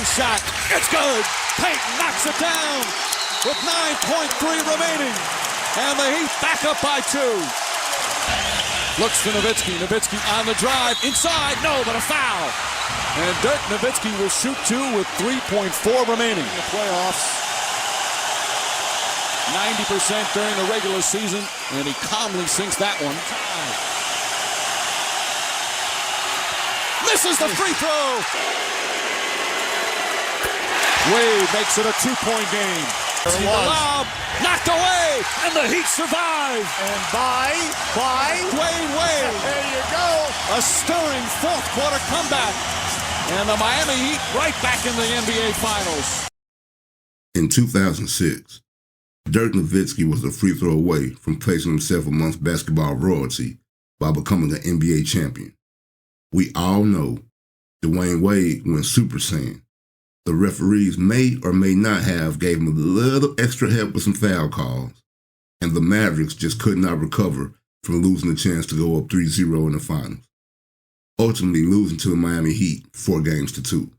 Payton shot. It's good. Payton knocks it down with 9.3 remaining. And the Heat back up by 2. Looks to Nowitzki. Nowitzki on the drive. Inside. No, but a foul. And Dirk Nowitzki will shoot 2 with 3.4 remaining in the playoffs. 90% during the regular season, and he calmly sinks that one. Misses the free throw. Wade makes it a 2-point game. See the lob, knocked away, and the Heat survive. And by Dwayne Wade. There you go. A stirring fourth quarter comeback. And the Miami Heat right back in the NBA Finals. In 2006, Dirk Nowitzki was a free throw away from placing himself amongst basketball royalty by becoming an NBA champion. We all know Dwayne Wade went Super Saiyan. The referees may or may not have gave him a little extra help with some foul calls, and the Mavericks just could not recover from losing the chance to go up 3-0 in the finals, ultimately losing to the Miami Heat 4-2.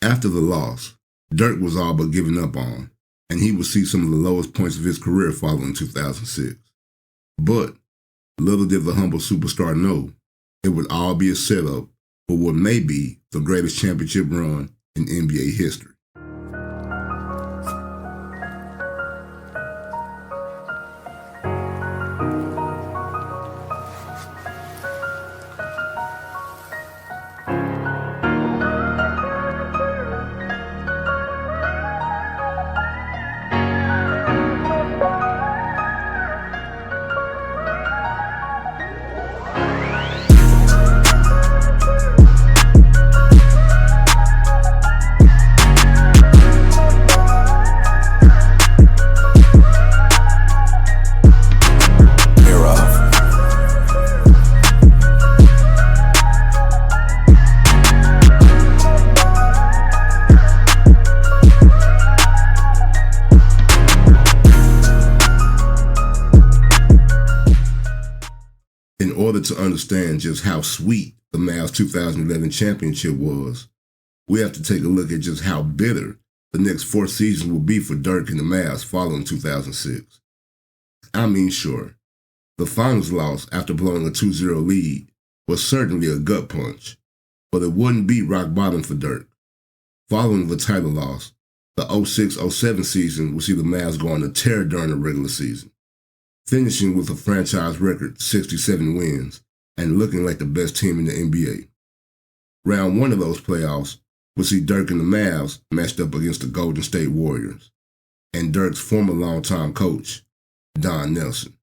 After the loss, Dirk was all but given up on, and he would see some of the lowest points of his career following 2006. But little did the humble superstar know it would all be a setup for what may be the greatest championship run in NBA history. In order to understand just how sweet the Mavs 2011 championship was, we have to take a look at just how bitter the next 4 seasons will be for Dirk and the Mavs following 2006. I mean, sure, the finals loss after blowing a 2-0 lead was certainly a gut punch, but it wouldn't be rock bottom for Dirk. Following the title loss, the 06-07 season will see the Mavs go on a tear during the regular season, finishing with a franchise record 67 wins and looking like the best team in the NBA. Round 1 of those playoffs will see Dirk and the Mavs matched up against the Golden State Warriors and Dirk's former longtime coach, Don Nelson.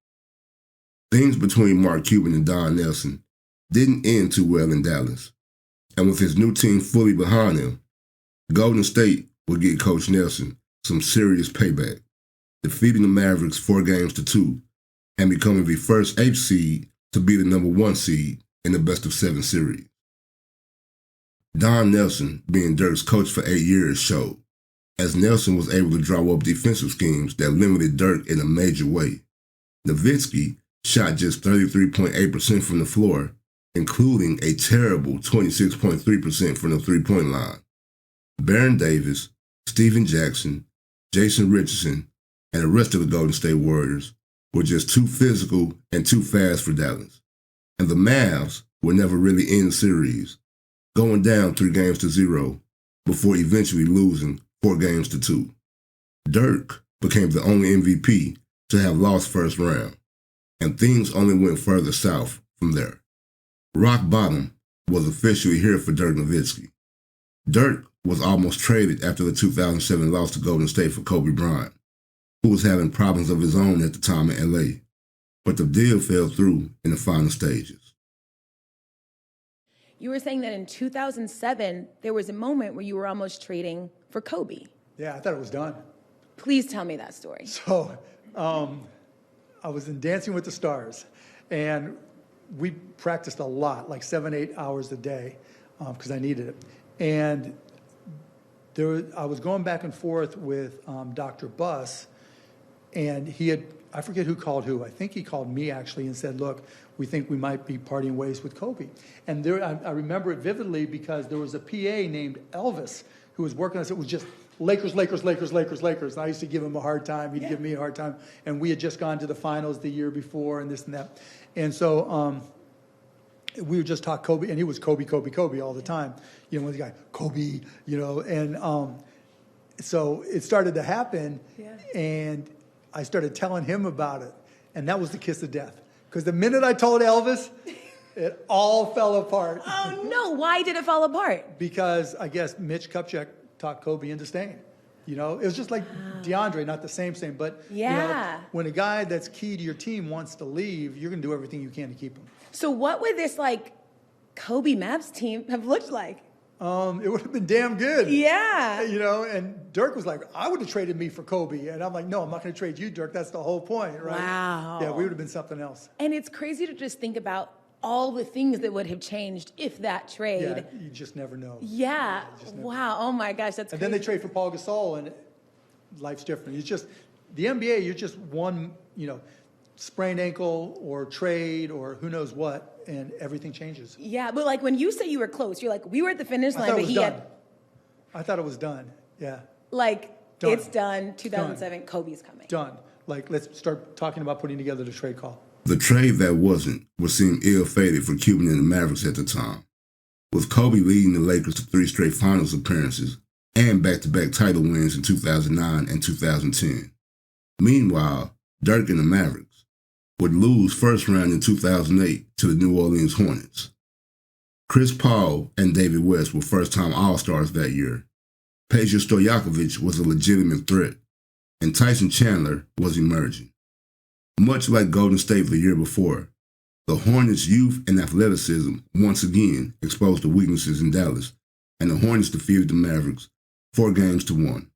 Things between Mark Cuban and Don Nelson didn't end too well in Dallas, and with his new team fully behind him, Golden State would get Coach Nelson some serious payback, defeating the Mavericks 4-2 and becoming the first 8th seed to be the number 1 seed in the best-of-7 series. Don Nelson, being Dirk's coach for 8 years, showed, as Nelson was able to draw up defensive schemes that limited Dirk in a major way. Nowitzki shot just 33.8% from the floor, including a terrible 26.3% from the three-point line. Baron Davis, Steven Jackson, Jason Richardson, and the rest of the Golden State Warriors were just too physical and too fast for Dallas. And the Mavs were never really in the series, going down 3-0 before eventually losing 4-2. Dirk became the only MVP to have lost first round, and things only went further south from there. Rock bottom was officially here for Dirk Nowitzki. Dirk was almost traded after the 2007 loss to Golden State for Kobe Bryant, who was having problems of his own at the time in LA, but the deal fell through in the final stages. You were saying that in 2007, there was a moment where you were almost trading for Kobe. Yeah, I thought it was done. Please tell me that story. So I was in Dancing with the Stars, and we practiced a lot, like 7-8 hours a day, because I needed it. And I was going back and forth with Dr. Buss, and he had I forget who called who. I think he called me actually and said, look, we think we might be parting ways with Kobe. And there, I remember it vividly because there was a PA named Elvis who was working on us. It was just Lakers, Lakers, Lakers, Lakers, Lakers. And I used to give him a hard time. He'd give me a hard time. And we had just gone to the finals the year before and this and that. And so we would just talk Kobe, and he was Kobe, Kobe, Kobe all the time. You know, when the guy, Kobe, you know, and so it started to happen, and I started telling him about it, and that was the kiss of death. Because the minute I told Elvis, it all fell apart. Oh, no. Why did it fall apart? Because I guess Mitch Kupchak talked Kobe into staying. You know, it was just like DeAndre, not the same, but you know, when a guy that's key to your team wants to leave, you're going to do everything you can to keep him. So what would this, like, Kobe Mavs team have looked like? It would have been damn good. Yeah. You know, and Dirk was like, I would have traded me for Kobe. And I'm like, no, I'm not going to trade you, Dirk. That's the whole point, right? Wow. Yeah, we would have been something else. And it's crazy to just think about all the things that would have changed if that trade. Yeah, you just never know. Yeah. Wow. Oh, my gosh, that's And crazy. then they trade for Paul Gasol, and life's different. It's just, the NBA, you're just one, you know, sprained ankle or trade or who knows what, and everything changes. Yeah, but like when you say you were close, you're like, we were at the finish line, but he had. I thought it was done. Yeah. Like, done. It's done. 2007, done. Kobe's coming. Done. Like, let's start talking about putting together the trade call. The trade that wasn't would seem ill-fated for Cuban and the Mavericks at the time, with Kobe leading the Lakers to 3 straight finals appearances and back-to-back title wins in 2009 and 2010. Meanwhile, Dirk and the Mavericks would lose first round in 2008 to the New Orleans Hornets. Chris Paul and David West were first-time All-Stars that year. Peja Stojakovic was a legitimate threat, and Tyson Chandler was emerging. Much like Golden State the year before, the Hornets' youth and athleticism once again exposed the weaknesses in Dallas, and the Hornets defeated the Mavericks 4-1.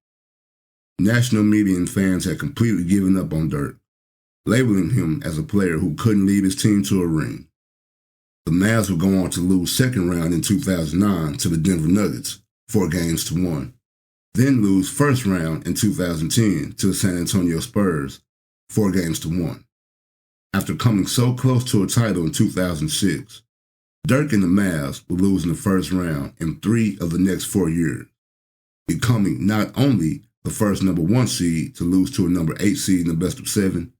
National media and fans had completely given up on Dirk, labeling him as a player who couldn't lead his team to a ring. The Mavs would go on to lose second round in 2009 to the Denver Nuggets 4-1, then lose first round in 2010 to the San Antonio Spurs 4-1. After coming so close to a title in 2006, Dirk and the Mavs would lose in the first round in 3 of the next 4 years, becoming not only the first number 1 seed to lose to a number 8 seed in the best of 7,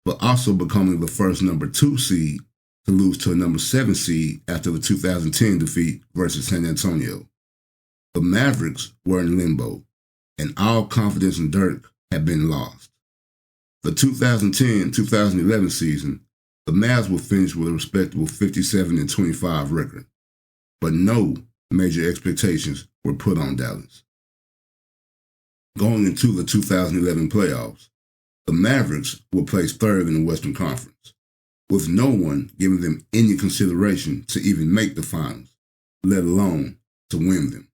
but also becoming the first number 2 seed to lose to a number 7 seed after the 2010 defeat versus San Antonio. The Mavericks were in limbo, and all confidence in Dirk had been lost. The 2010-2011 season, the Mavs will finish with a respectable 57-25 record, but no major expectations were put on Dallas. Going into the 2011 playoffs, the Mavericks were placed third in the Western Conference, with no one giving them any consideration to even make the finals, let alone to win them.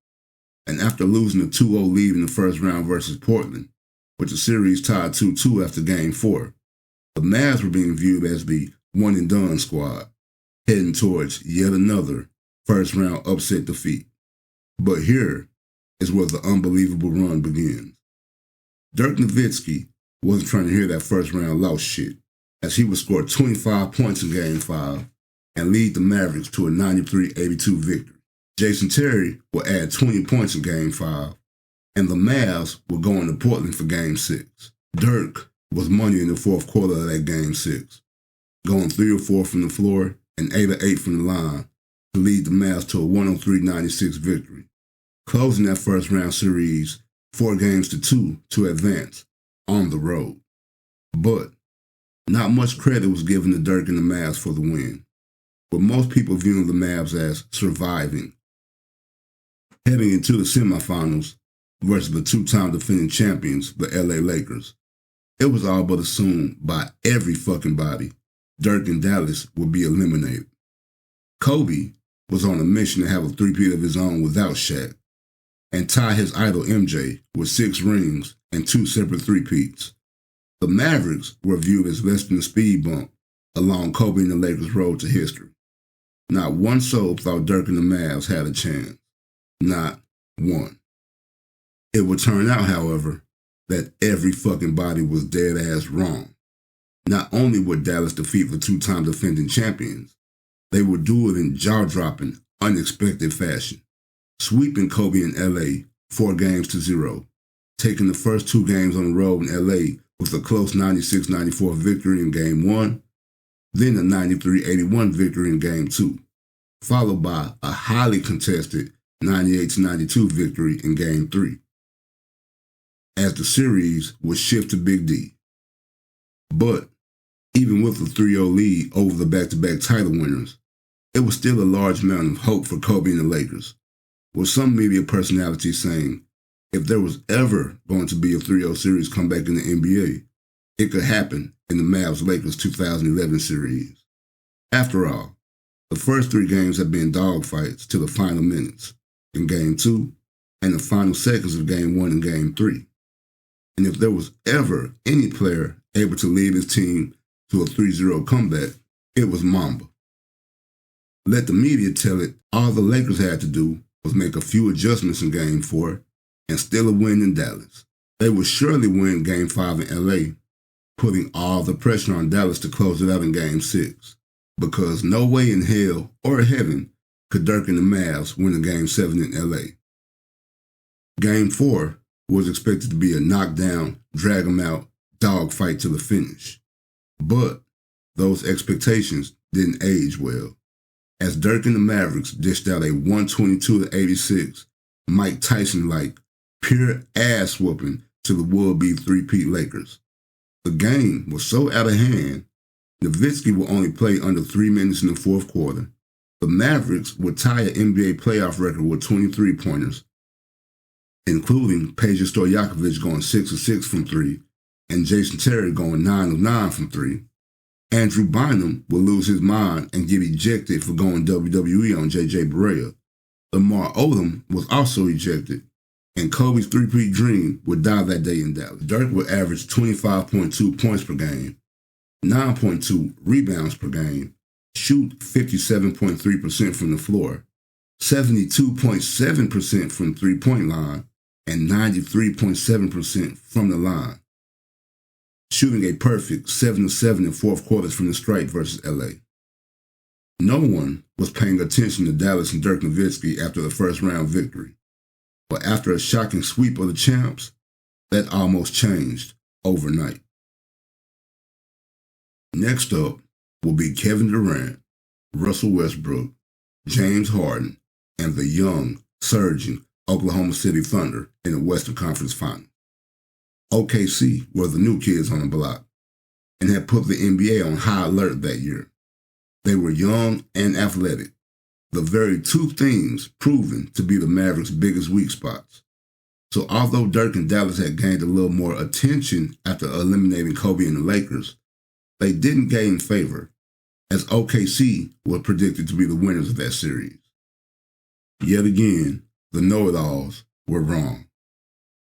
And after losing a 2-0 lead in the first round versus Portland, with the series tied 2-2 after Game 4, the Mavs were being viewed as the one-and-done squad, heading towards yet another first-round upset defeat. But here is where the unbelievable run begins. Dirk Nowitzki wasn't trying to hear that first-round loss shit, as he would score 25 points in Game 5 and lead the Mavericks to a 93-82 victory. Jason Terry would add 20 points in Game 5, and the Mavs were going to Portland for Game 6. Dirk was money in the fourth quarter of that Game 6, going 3 or 4 from the floor and 8 or 8 from the line to lead the Mavs to a 103-96 victory, closing that first-round series 4-2 to advance on the road. But not much credit was given to Dirk and the Mavs for the win, with most people viewing the Mavs as surviving. Heading into the semifinals versus the 2-time defending champions, the LA Lakers, it was all but assumed by every fucking body Dirk and Dallas would be eliminated. Kobe was on a mission to have a three-peat of his own without Shaq, and tie his idol MJ with 6 rings and 2 separate three-peats. The Mavericks were viewed as less than a speed bump along Kobe and the Lakers' road to history. Not one soul thought Dirk and the Mavs had a chance. Not one. It would turn out, however, that every fucking body was dead ass wrong. Not only would Dallas defeat the two-time defending champions, they would do it in jaw-dropping, unexpected fashion, sweeping Kobe in LA 4-0, taking the first two games on the road in LA with a close 96-94 victory in Game 1, then a 93-81 victory in Game 2, followed by a highly contested 98-92 victory in Game 3, as the series would shift to Big D. But even with the 3-0 lead over the back-to-back title winners, it was still a large amount of hope for Kobe and the Lakers, with some media personalities saying if there was ever going to be a 3-0 series comeback in the NBA, it could happen in the MAVS-Lakers 2011 series. After all, the first three games have been dogfights to the final minutes in Game 2 and the final seconds of Game 1 and Game 3. And if there was ever any player able to lead his team to a 3-0 comeback, it was Mamba. Let the media tell it, all the Lakers had to do was make a few adjustments in Game 4 and still a win in Dallas. They would surely win Game 5 in LA, putting all the pressure on Dallas to close it out in Game 6, because no way in hell or heaven could Dirk and the Mavs win a Game 7 in LA. Game 4 was expected to be a knockdown, drag 'em out, dogfight to the finish. But those expectations didn't age well, as Dirk and the Mavericks dished out a 122-86 Mike Tyson-like pure ass-whooping to the would-be three-peat Lakers. The game was so out of hand, Nowitzki would only play under 3 minutes in the fourth quarter. The Mavericks would tie an NBA playoff record with 23-pointers, including Peja Stojakovic going 6 of 6 from 3, and Jason Terry going 9 of 9 from 3. Andrew Bynum would lose his mind and get ejected for going WWE on J.J. Barea. Lamar Odom was also ejected, and Kobe's three-peat dream would die that day in Dallas. Dirk would average 25.2 points per game, 9.2 rebounds per game, shoot 57.3% from the floor, 72.7% from three-point line, and 93.7% from the line, shooting a perfect 7 of 7 in fourth quarters from the stripe versus LA. No one was paying attention to Dallas and Dirk Nowitzki after the first round victory, but after a shocking sweep of the champs, that almost changed overnight. Next up will be Kevin Durant, Russell Westbrook, James Harden, and the young, surging Oklahoma City Thunder in the Western Conference Final. OKC were the new kids on the block and had put the NBA on high alert that year. They were young and athletic, the very two things proven to be the Mavericks' biggest weak spots. So although Dirk and Dallas had gained a little more attention after eliminating Kobe and the Lakers, they didn't gain favor, as OKC were predicted to be the winners of that series. Yet again, the know-it-alls were wrong.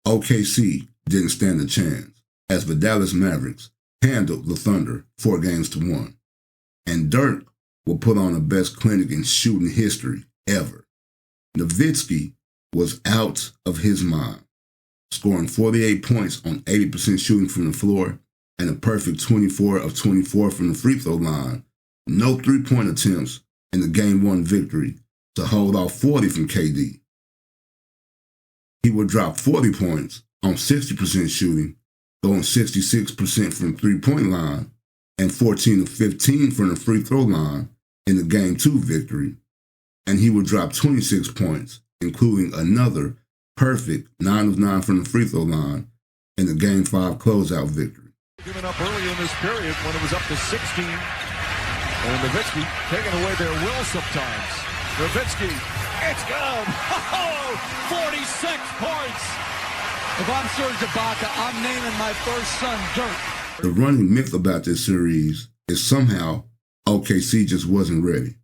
OKC didn't stand a chance, as the Dallas Mavericks handled the Thunder 4-1, and Dirk will put on the best clinic in shooting history ever. Nowitzki was out of his mind, scoring 48 points on 80% shooting from the floor and a perfect 24 of 24 from the free throw line, no three-point attempts in the Game 1 victory to hold off 40 from KD. He would drop 40 points on 60% shooting, going 66% from three-point line, and 14 of 15 from the free throw line in the Game 2 victory, and he would drop 26 points, including another perfect 9 of 9 from the free throw line in the Game 5 closeout victory. Given up early in this period when it was up to 16, and Nowitzki taking away their will sometimes. Nowitzki, it's good! 46 points! If I'm Serge Ibaka, I'm naming my first son Dirk. The running myth about this series is somehow OKC just wasn't ready.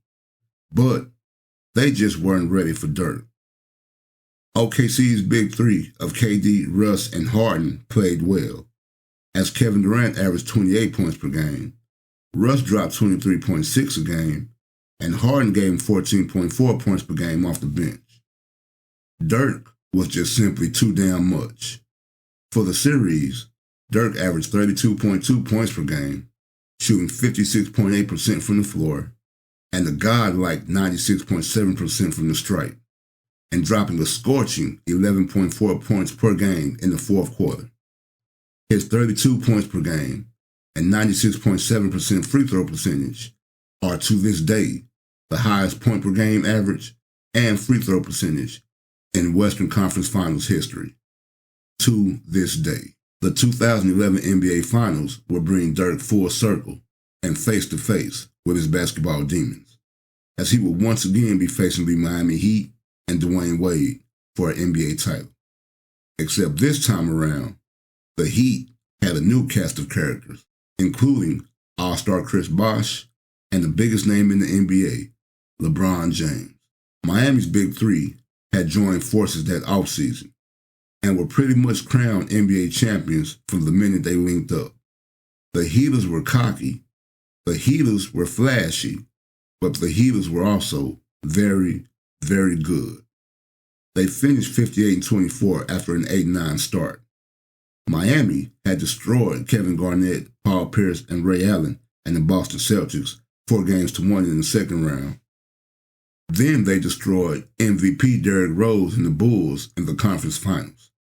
But they just weren't ready for Dirk. OKC's big three of KD, Russ, and Harden played well, as Kevin Durant averaged 28 points per game, Russ dropped 23.6 a game, and Harden gave him 14.4 points per game off the bench. Dirk was just simply too damn much. For the series, Dirk averaged 32.2 points per game, shooting 56.8% from the floor, and a godlike 96.7% from the stripe, and dropping a scorching 11.4 points per game in the fourth quarter. His 32 points per game and 96.7% free throw percentage are to this day the highest point per game average and free throw percentage in Western Conference Finals history. To this day, the 2011 NBA Finals will bring Dirk full circle and face-to-face with his basketball demons, as he will once again be facing the Miami Heat and Dwayne Wade for an NBA title. Except this time around, the Heat had a new cast of characters, including All-Star Chris Bosh and the biggest name in the NBA, LeBron James. Miami's Big Three had joined forces that offseason and were pretty much crowned NBA champions from the minute they linked up. The Heaters were cocky, the Heaters were flashy, but the Heaters were also very, very good. They finished 58-24 after an 8-9 start. Miami had destroyed Kevin Garnett, Paul Pierce, and Ray Allen and the Boston Celtics 4-1 in the second round. Then they destroyed MVP Derrick Rose and the Bulls in the conference finals.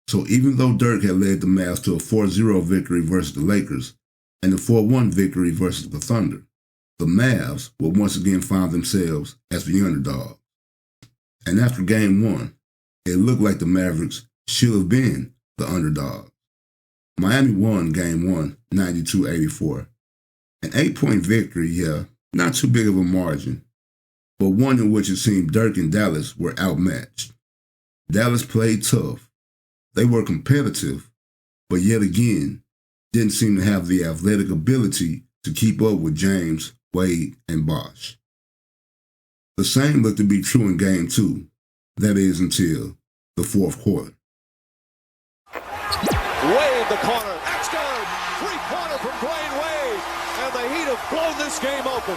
So even though Dirk had led the Mavs to a 4-0 victory versus the Lakers and a 4-1 victory versus the Thunder, the Mavs will once again find themselves as the underdog. And after Game 1, it looked like the Mavericks should have been the underdog. Miami won Game 1, 92-84. An 8-point victory, yeah, not too big of a margin, but one in which it seemed Dirk and Dallas were outmatched. Dallas played tough. They were competitive, but yet again, didn't seem to have the athletic ability to keep up with James, Wade, and Bosh. The same looked to be true in Game 2, that is until the fourth quarter. Wade the corner, that's good! Three-pointer from Dwayne Wade, and the Heat have blown this game open.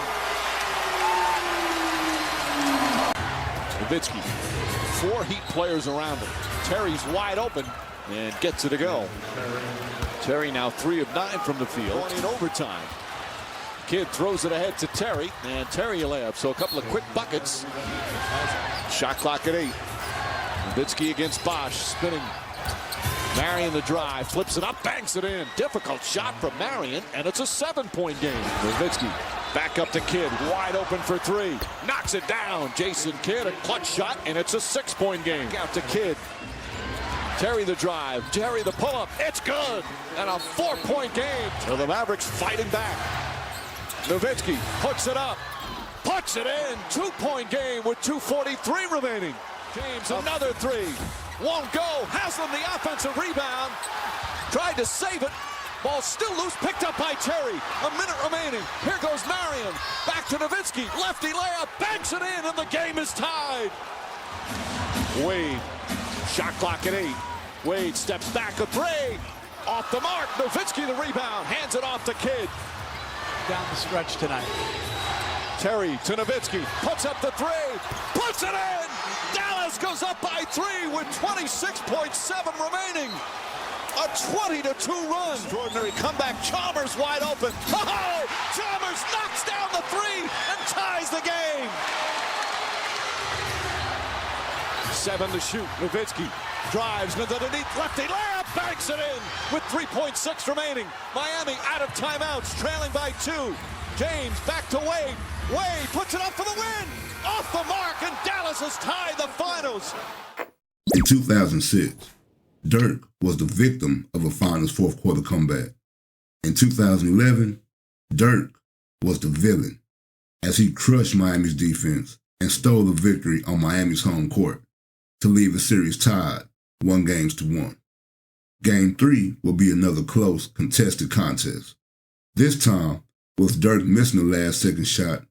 Nowitzki, 4 Heat players around him. Terry's wide open and gets it to go. Terry now 3 of 9 from the field. Going in overtime. Kidd throws it ahead to Terry, and Terry a layup. So a couple of quick buckets. Shot clock at 8. Nowitzki against Bosh, spinning. Marion the drive, flips it up, banks it in. Difficult shot from Marion, and it's a 7-point game. Nowitzki back up to Kidd, wide open for 3. Knocks it down. Jason Kidd, a clutch shot, and it's a 6-point game. Out to Kidd. Terry the drive, Terry the pull-up, it's good! And a 4-point game. So the Mavericks fighting back. Nowitzki hooks it up, puts it in. 2-point game with 2:43 remaining. James, another 3. Won't go. Haslam the offensive rebound. Tried to save it. Ball still loose. Picked up by Terry. A minute remaining. Here goes Marion. Back to Nowitzki. Lefty layup. Banks it in, and the game is tied. Wade. Shot clock at 8. Wade steps back a 3. Off the mark. Nowitzki the rebound. Hands it off to Kidd. Down the stretch tonight. Terry to Nowitzki. Puts up the 3. Puts it in. Dallas goes up by 3 with 26.7 remaining. A 20-2 run. Extraordinary comeback. Chalmers wide open. Oh! Chalmers knocks down the 3 and ties the game. 7 to shoot. Nowitzki drives underneath lefty layup, banks it in with 3.6 remaining. Miami out of timeouts, trailing by 2. James back to Wade. Wade puts it up for the win. Off the mark, and Dallas has tied the finals. In 2006, Dirk was the victim of a finals fourth quarter comeback. In 2011, Dirk was the villain as he crushed Miami's defense and stole the victory on Miami's home court to leave the series tied 1-1. Game 3 will be another close, contested contest. This time, with Dirk missing the last-second shot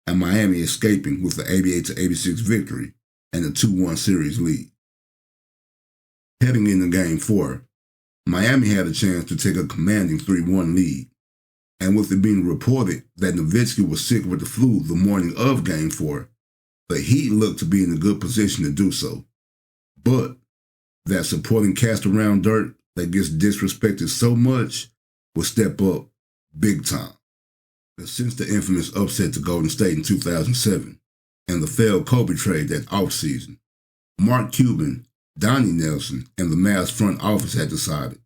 and Miami escaping with the 88-86 victory and a 2-1 series lead. Heading into Game 4, Miami had a chance to take a commanding 3-1 lead, and with it being reported that Nowitzki was sick with the flu the morning of Game 4, the Heat looked to be in a good position to do so. But that supporting cast around Dirk that gets disrespected so much will step up big time. Since the infamous upset to Golden State in 2007 and the failed Kobe trade that offseason, Mark Cuban, Donnie Nelson, and the Mavs front office had decided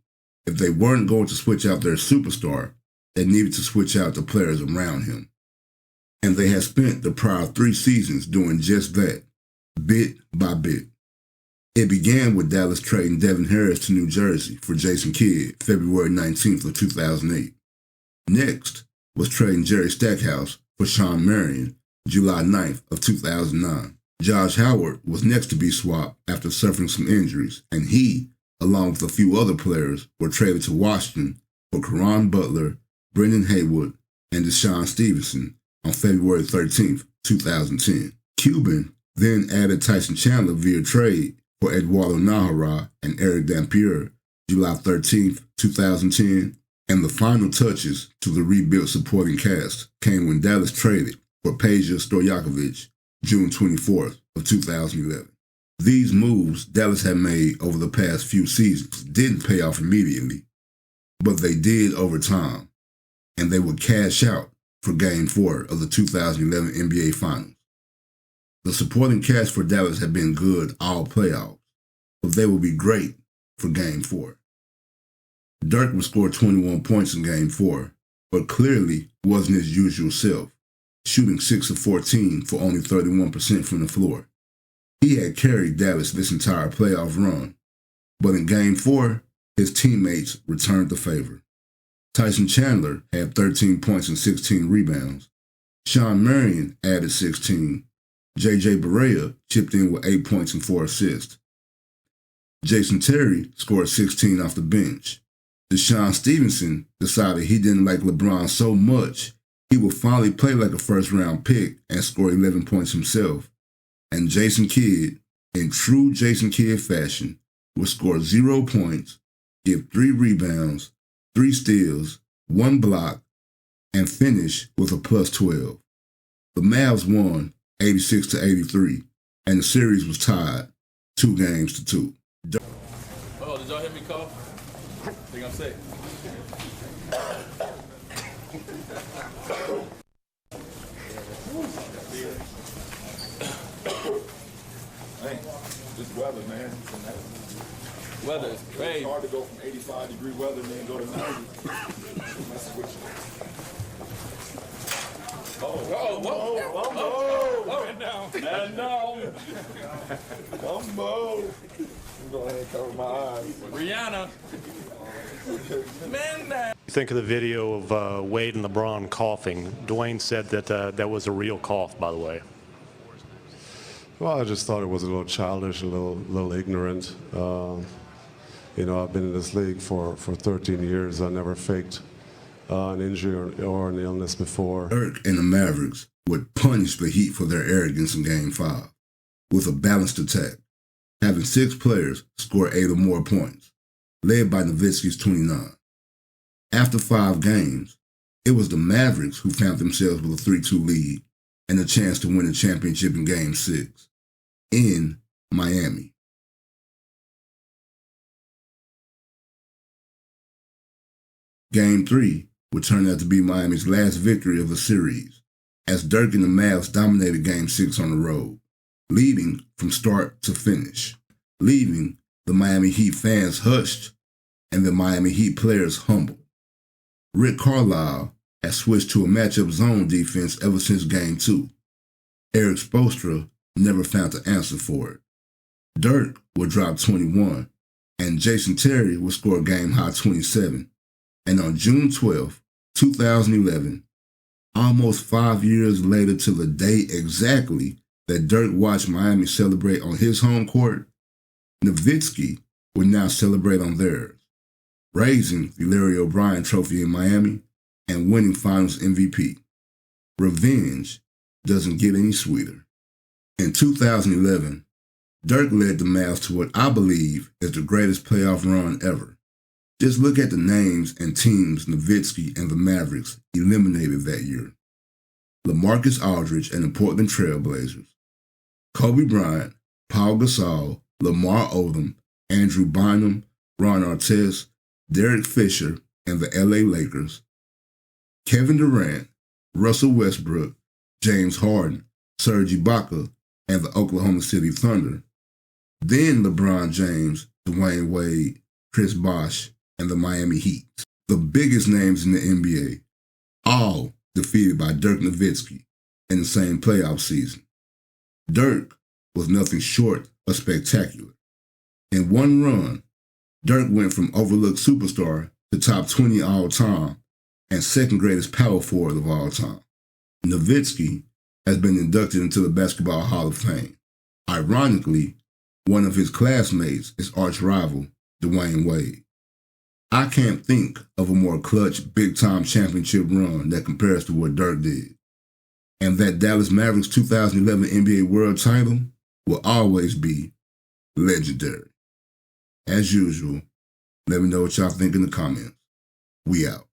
if they weren't going to switch out their superstar, they needed to switch out the players around him. And they had spent the prior 3 seasons doing just that, bit by bit. It began with Dallas trading Devin Harris to New Jersey for Jason Kidd, February 19th of 2008. Next was trading Jerry Stackhouse for Shawn Marion, July 9th of 2009. Josh Howard was next to be swapped after suffering some injuries, and he, along with a few other players, were traded to Washington for Caron Butler, Brendan Haywood, and Deshaun Stevenson on February 13th, 2010. Cuban then added Tyson Chandler via trade for Eduardo Nahara and Eric Dampier, July 13th, 2010, and the final touches to the rebuilt supporting cast came when Dallas traded for Peja Stojakovic, June 24th of 2011. These moves Dallas had made over the past few seasons didn't pay off immediately, but they did over time, and they would cash out for Game 4 of the 2011 NBA Finals. The supporting cast for Dallas had been good all playoffs, but they would be great for Game 4. Dirk would score 21 points in Game 4, but clearly wasn't his usual self, shooting 6 of 14 for only 31% from the floor. He had carried Dallas this entire playoff run, but in Game 4, his teammates returned the favor. Tyson Chandler had 13 points and 16 rebounds. Shawn Marion added 16. J.J. Barea chipped in with 8 points and 4 assists. Jason Terry scored 16 off the bench. Deshaun Stevenson decided he didn't like LeBron so much he would finally play like a first-round pick and score 11 points himself. And Jason Kidd, in true Jason Kidd fashion, would score 0 points, give 3 rebounds, 3 steals, 1 block, and finish with a plus 12. The Mavs won 86-83, and the series was tied 2-2. Oh, did y'all hear me cough? Think I'm sick. Hey, this weather, man. Weather is crazy. It's hard to go from 85-degree weather and then go to 90. And now, Gumbo. Go ahead and cover my eyes. Rihanna. Man, You think of the video of Wade and LeBron coughing. Dwayne said that that was a real cough, by the way. Well, I just thought it was a little childish, a little ignorant. You know, I've been in this league for 13 years. I never faked an injury or an illness before. Dirk and the Mavericks would punish the Heat for their arrogance in Game 5 with a balanced attack, having 6 players score 8 or more points, led by Nowitzki's 29. After 5 games, it was the Mavericks who found themselves with a 3-2 lead and a chance to win the championship in Game 6 in Miami. Game 3 would turn out to be Miami's last victory of the series, as Dirk and the Mavs dominated Game 6 on the road, leading from start to finish, leaving the Miami Heat fans hushed and the Miami Heat players humbled. Rick Carlisle had switched to a matchup zone defense ever since Game 2. Eric Spoelstra never found the answer for it. Dirk would drop 21, and Jason Terry would score a game-high 27. And on June 12, 2011, almost 5 years later to the day exactly that Dirk watched Miami celebrate on his home court, Nowitzki would now celebrate on theirs, raising the Larry O'Brien Trophy in Miami and winning Finals MVP. Revenge doesn't get any sweeter. In 2011, Dirk led the Mavs to what I believe is the greatest playoff run ever. Just look at the names and teams Nowitzki and the Mavericks eliminated that year. LaMarcus Aldridge and the Portland Trail Blazers, Kobe Bryant, Paul Gasol, Lamar Odom, Andrew Bynum, Ron Artest, Derek Fisher and the LA Lakers, Kevin Durant, Russell Westbrook, James Harden, Serge Ibaka, and the Oklahoma City Thunder. Then LeBron James, Dwayne Wade, Chris Bosh, and the Miami Heat. The biggest names in the NBA, all defeated by Dirk Nowitzki in the same playoff season. Dirk was nothing short of spectacular. In one run, Dirk went from overlooked superstar to top 20 all time and second greatest power forward of all time. Nowitzki has been inducted into the Basketball Hall of Fame. Ironically, one of his classmates is arch rival Dwayne Wade. I can't think of a more clutch, big-time championship run that compares to what Dirk did. And that Dallas Mavericks 2011 NBA World title will always be legendary. As usual, let me know what y'all think in the comments. We out.